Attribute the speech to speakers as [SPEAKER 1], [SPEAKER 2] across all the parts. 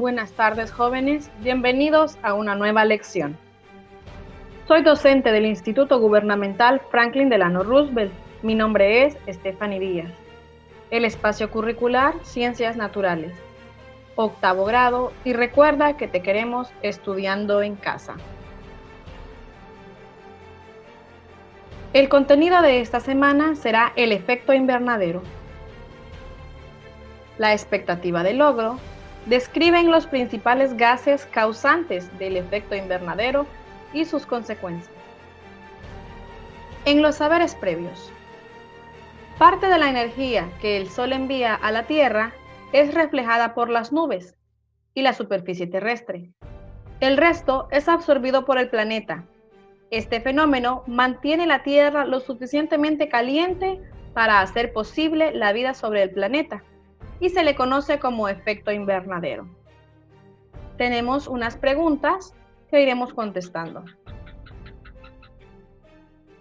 [SPEAKER 1] Buenas tardes, jóvenes. Bienvenidos a una nueva lección. Soy docente del Instituto Gubernamental Franklin Delano Roosevelt. Mi nombre es Stephanie Díaz. El espacio curricular Ciencias Naturales, octavo grado, y recuerda que te queremos estudiando en casa. El contenido de esta semana será el efecto invernadero. La expectativa de logro describen los principales gases causantes del efecto invernadero y sus consecuencias. En los saberes previos, parte de la energía que el Sol envía a la Tierra es reflejada por las nubes y la superficie terrestre. El resto es absorbido por el planeta. Este fenómeno mantiene la Tierra lo suficientemente caliente para hacer posible la vida sobre el planeta y se le conoce como efecto invernadero. Tenemos unas preguntas que iremos contestando.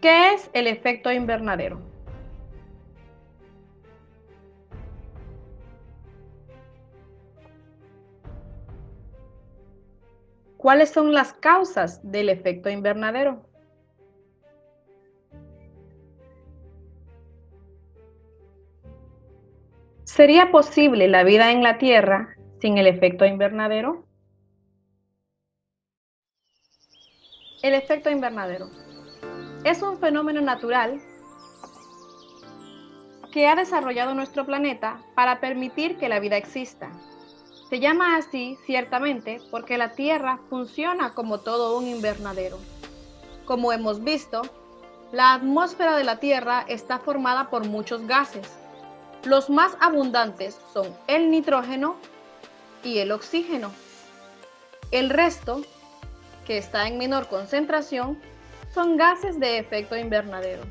[SPEAKER 1] ¿Qué es el efecto invernadero? ¿Cuáles son las causas del efecto invernadero? ¿Sería posible la vida en la Tierra sin el efecto invernadero? El efecto invernadero es un fenómeno natural que ha desarrollado nuestro planeta para permitir que la vida exista. Se llama así, ciertamente, porque la Tierra funciona como todo un invernadero. Como hemos visto, la atmósfera de la Tierra está formada por muchos gases. Los más abundantes son el nitrógeno y el oxígeno. El resto, que está en menor concentración, son gases de efecto invernadero.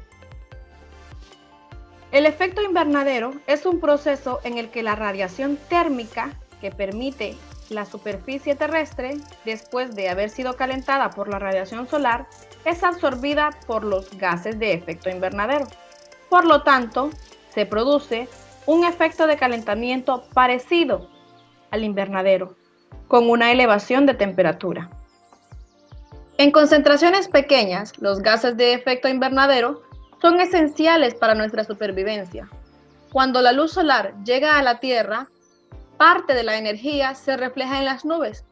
[SPEAKER 1] El efecto invernadero es un proceso en el que la radiación térmica que permite la superficie terrestre, después de haber sido calentada por la radiación solar, es absorbida por los gases de efecto invernadero. Por lo tanto, se produce un efecto de calentamiento parecido al invernadero, con una elevación de temperatura. En concentraciones pequeñas, los gases de efecto invernadero son esenciales para nuestra supervivencia. Cuando la luz solar llega a la Tierra, parte de la energía se refleja en las nubes.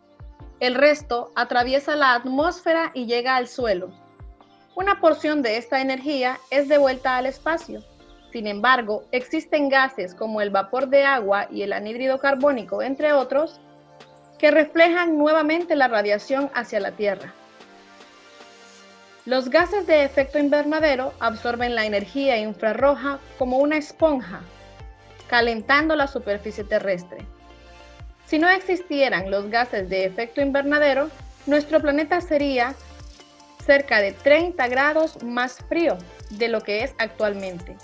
[SPEAKER 1] El resto atraviesa la atmósfera y llega al suelo. Una porción de esta energía es devuelta al espacio. Sin embargo, existen gases como el vapor de agua y el anhídrido carbónico, entre otros, que reflejan nuevamente la radiación hacia la Tierra. Los gases de efecto invernadero absorben la energía infrarroja como una esponja, calentando la superficie terrestre. Si no existieran los gases de efecto invernadero, nuestro planeta sería cerca de 30 grados más frío de lo que es actualmente.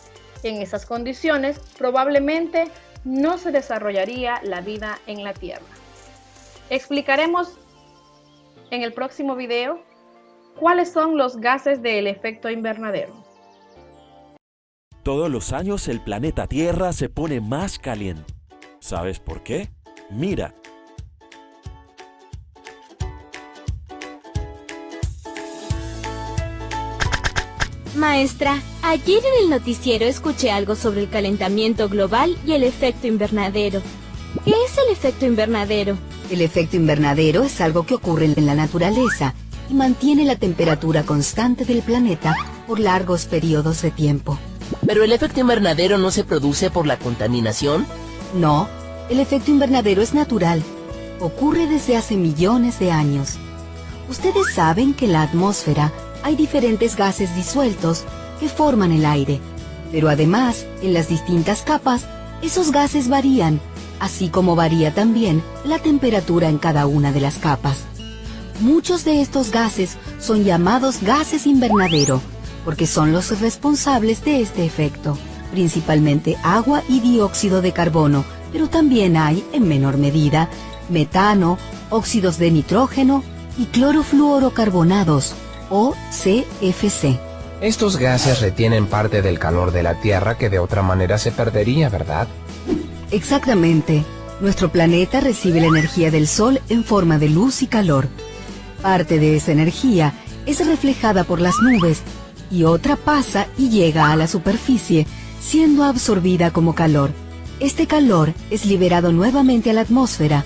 [SPEAKER 1] En esas condiciones, probablemente no se desarrollaría la vida en la Tierra. Explicaremos en el próximo video cuáles son los gases del efecto invernadero.
[SPEAKER 2] Todos los años el planeta Tierra se pone más caliente. ¿Sabes por qué? Mira.
[SPEAKER 3] Maestra, ayer en el noticiero escuché algo sobre el calentamiento global y el efecto invernadero. ¿Qué es el efecto invernadero?
[SPEAKER 4] El efecto invernadero es algo que ocurre en la naturaleza y mantiene la temperatura constante del planeta por largos periodos de tiempo.
[SPEAKER 5] ¿Pero el efecto invernadero no se produce por la contaminación?
[SPEAKER 4] No, el efecto invernadero es natural. Ocurre desde hace millones de años. Ustedes saben que en la atmósfera hay diferentes gases disueltos que forman el aire, pero además, en las distintas capas, esos gases varían, así como varía también la temperatura en cada una de las capas. Muchos de estos gases son llamados gases invernadero, porque son los responsables de este efecto, principalmente agua y dióxido de carbono, pero también hay, en menor medida, metano, óxidos de nitrógeno y clorofluorocarbonados, o CFC.
[SPEAKER 6] Estos gases retienen parte del calor de la Tierra que de otra manera se perdería, ¿verdad?
[SPEAKER 4] Exactamente. Nuestro planeta recibe la energía del Sol en forma de luz y calor. Parte de esa energía es reflejada por las nubes y otra pasa y llega a la superficie, siendo absorbida como calor. Este calor es liberado nuevamente a la atmósfera,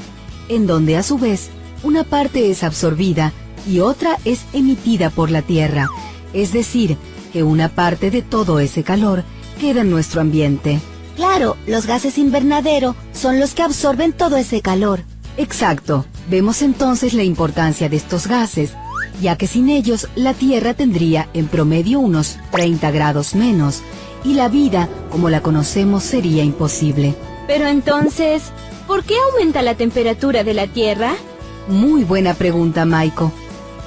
[SPEAKER 4] en donde a su vez una parte es absorbida y otra es emitida por la Tierra, es decir, que una parte de todo ese calor queda en nuestro ambiente.
[SPEAKER 7] Claro, los gases invernadero son los que absorben todo ese calor.
[SPEAKER 4] Exacto. Vemos entonces la importancia de estos gases, ya que sin ellos la Tierra tendría en promedio unos 30 grados menos, y la vida, como la conocemos, sería imposible.
[SPEAKER 3] Pero entonces, ¿por qué aumenta la temperatura de la Tierra?
[SPEAKER 4] Muy buena pregunta, Maiko.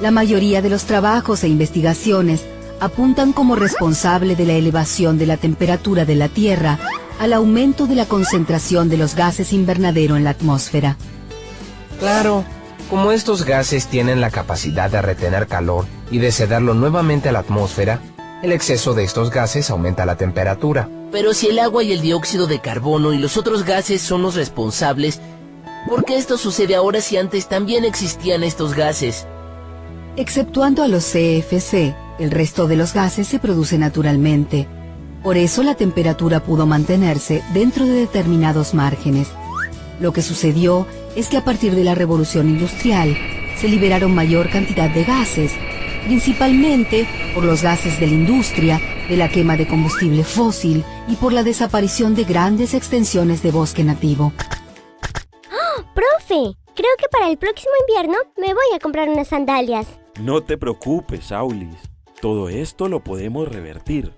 [SPEAKER 4] La mayoría de los trabajos e investigaciones apuntan como responsable de la elevación de la temperatura de la Tierra al aumento de la concentración de los gases invernadero en la atmósfera.
[SPEAKER 6] Claro, como estos gases tienen la capacidad de retener calor y de cederlo nuevamente a la atmósfera, el exceso de estos gases aumenta la temperatura.
[SPEAKER 5] Pero si el agua y el dióxido de carbono y los otros gases son los responsables, ¿por qué esto sucede ahora si antes también existían estos gases?
[SPEAKER 4] Exceptuando a los CFC, el resto de los gases se produce naturalmente. Por eso la temperatura pudo mantenerse dentro de determinados márgenes. Lo que sucedió es que a partir de la revolución industrial se liberaron mayor cantidad de gases, principalmente por los gases de la industria, de la quema de combustible fósil y por la desaparición de grandes extensiones de bosque nativo.
[SPEAKER 7] ¡Oh, profe! Creo que para el próximo invierno me voy a comprar unas sandalias.
[SPEAKER 2] No te preocupes, Aulis. Todo esto lo podemos revertir.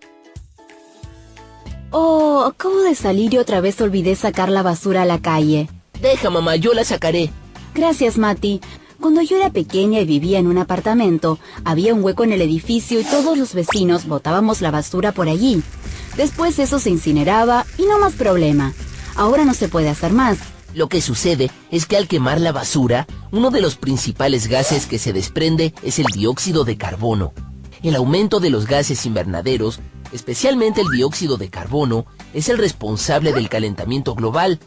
[SPEAKER 4] Oh, acabo de salir y otra vez olvidé sacar la basura a la calle.
[SPEAKER 5] Deja, mamá, yo la sacaré.
[SPEAKER 4] Gracias, Mati. Cuando yo era pequeña y vivía en un apartamento, había un hueco en el edificio y todos los vecinos botábamos la basura por allí. Después eso se incineraba y no más problema. Ahora no se puede hacer más.
[SPEAKER 5] Lo que sucede es que al quemar la basura, uno de los principales gases que se desprende es el dióxido de carbono. El aumento de los gases invernaderos, especialmente el dióxido de carbono, es el responsable del calentamiento global.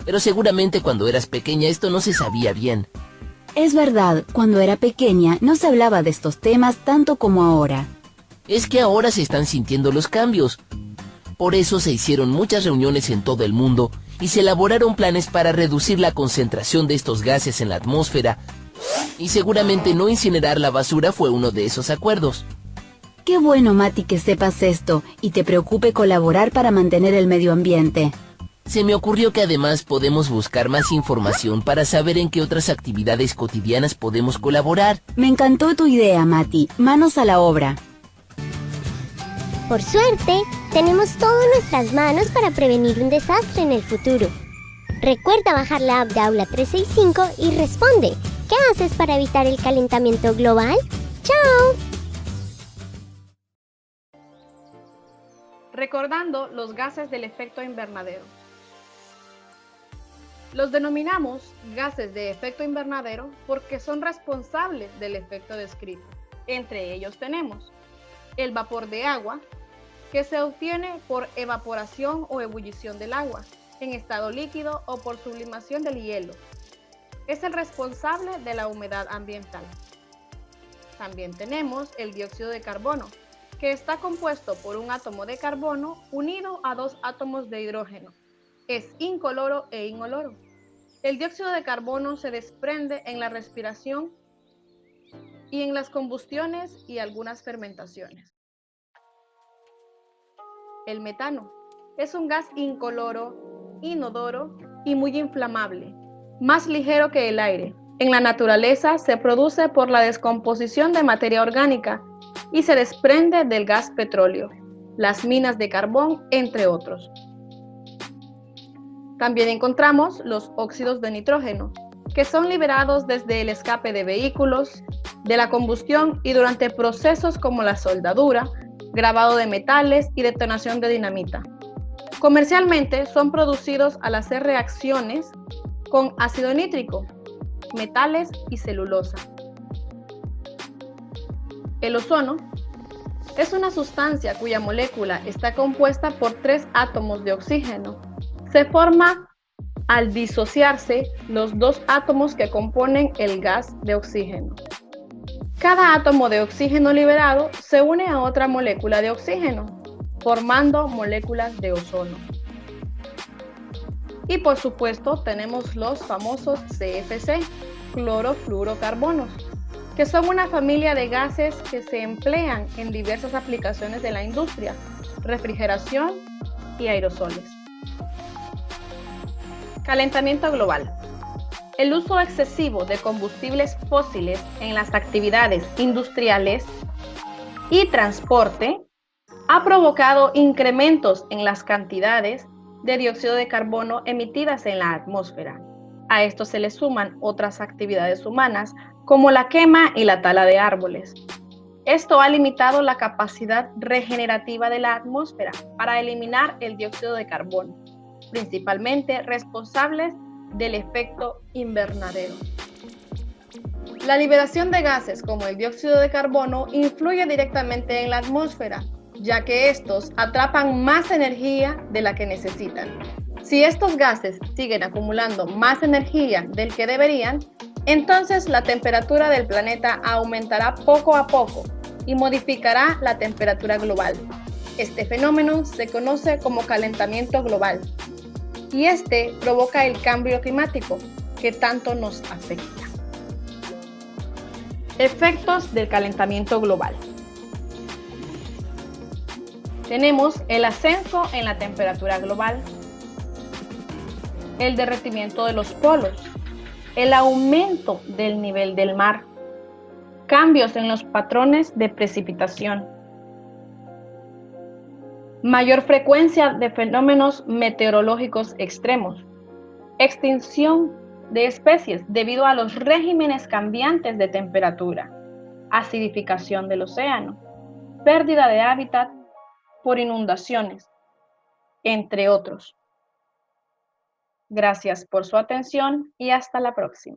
[SPEAKER 5] Pero seguramente cuando eras pequeña esto no se sabía bien.
[SPEAKER 4] Es verdad, cuando era pequeña no se hablaba de estos temas tanto como ahora.
[SPEAKER 5] Es que ahora se están sintiendo los cambios. Por eso se hicieron muchas reuniones en todo el mundo y se elaboraron planes para reducir la concentración de estos gases en la atmósfera. Y seguramente no incinerar la basura fue uno de esos acuerdos.
[SPEAKER 4] Qué bueno, Mati, que sepas esto y te preocupe colaborar para mantener el medio ambiente.
[SPEAKER 5] Se me ocurrió que además podemos buscar más información para saber en qué otras actividades cotidianas podemos colaborar.
[SPEAKER 4] Me encantó tu idea, Mati. Manos a la obra.
[SPEAKER 7] Por suerte, tenemos todo en nuestras manos para prevenir un desastre en el futuro. Recuerda bajar la app de Aula 365 y responde. ¿Qué haces para evitar el calentamiento global? ¡Chao!
[SPEAKER 1] Recordando los gases del efecto invernadero. Los denominamos gases de efecto invernadero porque son responsables del efecto descrito. Entre ellos tenemos el vapor de agua, que se obtiene por evaporación o ebullición del agua en estado líquido o por sublimación del hielo. Es el responsable de la humedad ambiental. También tenemos el dióxido de carbono, que está compuesto por un átomo de carbono unido a dos átomos de hidrógeno. Es incoloro e inoloro. El dióxido de carbono se desprende en la respiración y en las combustiones y algunas fermentaciones. El metano es un gas incoloro, inodoro y muy inflamable, más ligero que el aire. En la naturaleza se produce por la descomposición de materia orgánica y se desprende del gas petróleo, las minas de carbón, entre otros. También encontramos los óxidos de nitrógeno, que son liberados desde el escape de vehículos, de la combustión y durante procesos como la soldadura, grabado de metales y detonación de dinamita. Comercialmente son producidos al hacer reacciones con ácido nítrico, metales y celulosa. El ozono es una sustancia cuya molécula está compuesta por 3 átomos de oxígeno. Se forma al disociarse los dos átomos que componen el gas de oxígeno. Cada átomo de oxígeno liberado se une a otra molécula de oxígeno, formando moléculas de ozono. Y por supuesto tenemos los famosos CFC, clorofluorocarbonos, que son una familia de gases que se emplean en diversas aplicaciones de la industria, refrigeración y aerosoles. Calentamiento global. El uso excesivo de combustibles fósiles en las actividades industriales y transporte ha provocado incrementos en las cantidades de dióxido de carbono emitidas en la atmósfera. A esto se le suman otras actividades humanas como la quema y la tala de árboles. Esto ha limitado la capacidad regenerativa de la atmósfera para eliminar el dióxido de carbono, principalmente responsables del efecto invernadero. La liberación de gases como el dióxido de carbono influye directamente en la atmósfera, ya que estos atrapan más energía de la que necesitan. Si estos gases siguen acumulando más energía del que deberían, entonces la temperatura del planeta aumentará poco a poco y modificará la temperatura global. Este fenómeno se conoce como calentamiento global y este provoca el cambio climático que tanto nos afecta. Efectos del calentamiento global. Tenemos el ascenso en la temperatura global, el derretimiento de los polos, el aumento del nivel del mar, cambios en los patrones de precipitación, mayor frecuencia de fenómenos meteorológicos extremos, extinción de especies debido a los regímenes cambiantes de temperatura, acidificación del océano, pérdida de hábitat por inundaciones, entre otros. Gracias por su atención y hasta la próxima.